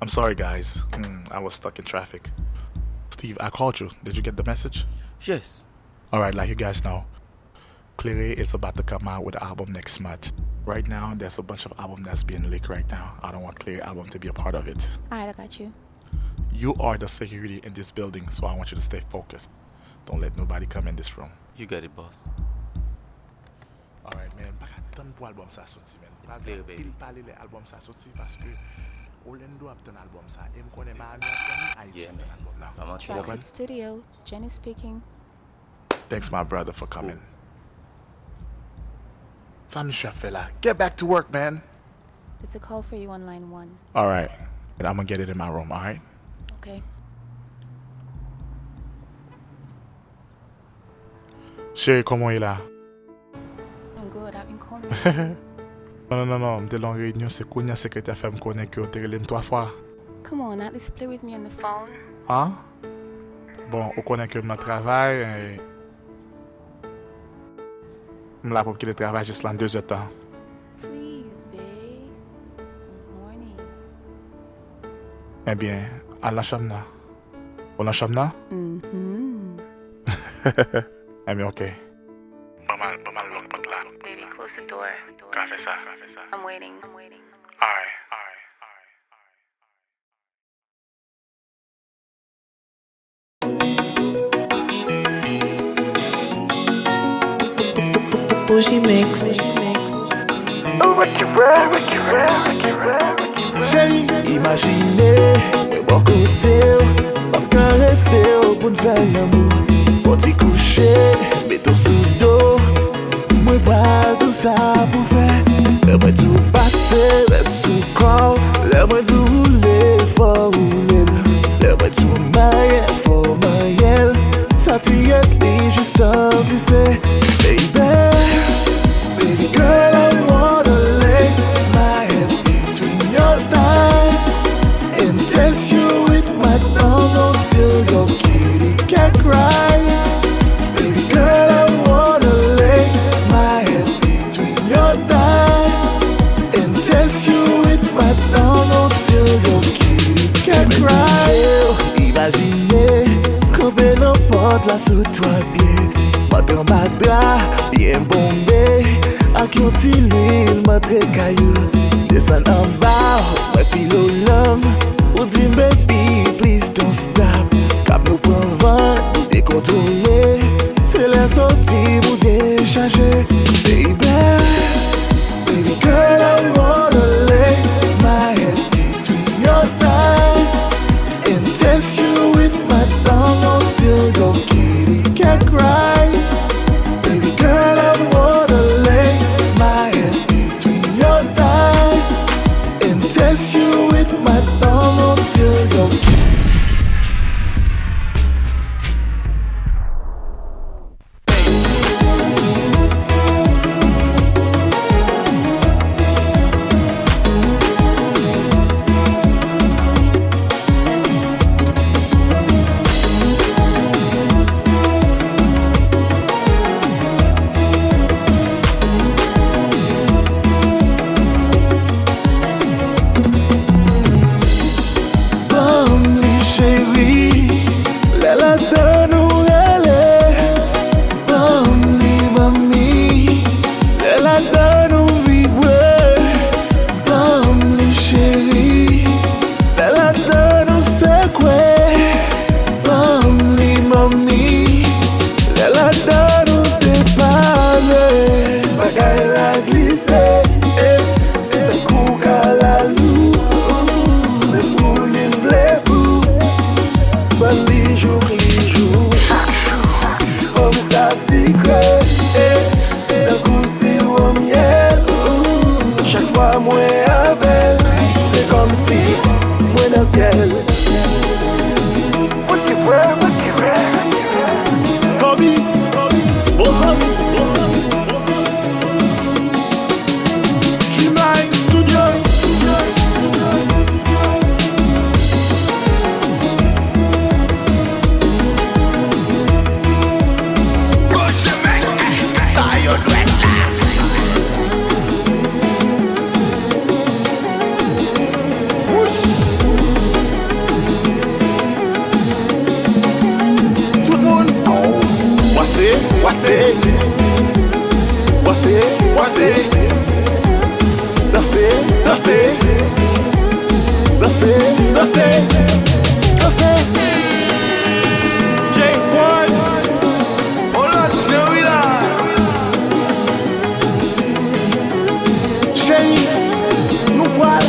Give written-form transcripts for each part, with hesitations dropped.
I'm sorry, guys. I was stuck in traffic. Steve, I called you. Did you get the message? Yes. Alright, like you guys know, Clary is about to come out with an album next month. Right now, there's a bunch of albums that's being leaked right now. I don't want Clary album to be a part of it. Alright, I got you. You are the security in this building, so I want you to stay focused. Don't let nobody come in this room. You got it, boss. Alright, man. Baka tan pou album sa sorti, man. It's clear, baby. Pile pale le album sa sorti parce que Orlando ap tan album sa. M konen Miami ap tan, Haiti ap tan album now. I'm on Classic Studio. Jenny speaking. Thanks, my brother, for coming. Time you fella. Get back to work, man. There's a call for you on line 1. Alright. And I'm gonna get it in my room, alright? Okay. Chérie, comment il a? I'm good. I've been calling you. Non. M'te long réunion, c'est Kounia secrétaire fait me connaître que t'es relé 3 fois. Come on, at least play with me on the phone. Hein? Bon, on connaît que je travaille et... Je suis là pour quitter le travail juste là 2 heures de temps. Please, babe. I'm horny. Eh bien, à la chambre là. On la chambre là? Eh bien, ok. Pas mal l'autre porte là. Baby, close the door. Quand fait ça? I'm waiting. Alright. Bujimix. Chérie, imaginez, bon côté, pas me caresser pour nous faire l'amour. Pour t'y coucher, mets ton sous dos. Moi, voilà tout ça pour faire. Laisse-moi tout passer, laisse sous corps. Laisse-moi tout rouler, faut rouler. Laisse-moi tout mailler, faut mailler. Ça t'y est juste un glisser. Baby girl, I wanna lay my head between your thighs and test you with my tongue until your kitty cat cries. Baby girl, I wanna lay my head between your thighs and test you with my tongue until your kitty cat cries. Imaginez, camper n'importe là sous toi pied. Matin batra, bien bombé. A qui ont l'huile, m'a très caillou. Descend en bas, ma fille au l'homme. Ou dit baby, please don't stop. Cap nous prend vent, nous décontrôler. C'est la sortie, nous décharger. Baby girl, I wanna lay my head between your thighs and test you with my tongue until your kitty cat cries. Baby girl, I wanna lay my head between your thighs and test you with my tongue until your danser, danser, danser, danser. J1, oh là, chérie là. Chérie, nous voilà.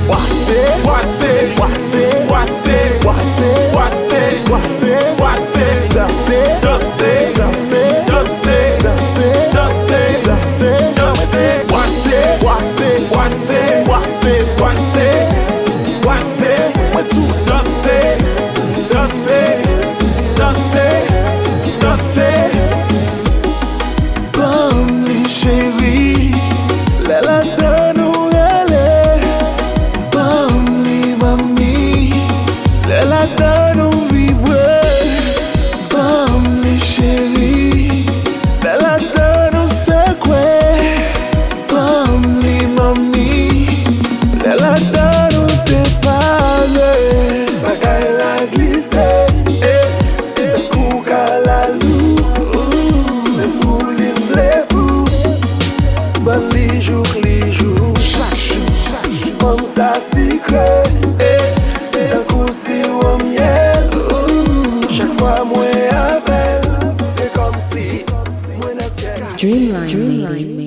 Wassé, wassé, wassé, wassé, wassé, wassé, wassé, wassé, danser, danser, danser, danser, danser, danser, danser, danser, wassé, wassé, wassé, wassé, wassé, wassé, danser, danser, danser, danser. Bambi chérie, la la donne ou elle. Bambi mami, la la donne ou vibre. Bambi chérie, la la donne ou secret. Bambi mami, la la donne ou te parle. Bagaille la glisse, c'est un coup Kalalou. Le bouli m'vlez-vous, bon les jours, comme ça secret. D'un coup si au miel, chaque fois moi appelle, c'est comme si moi dans ciel. Dreamline.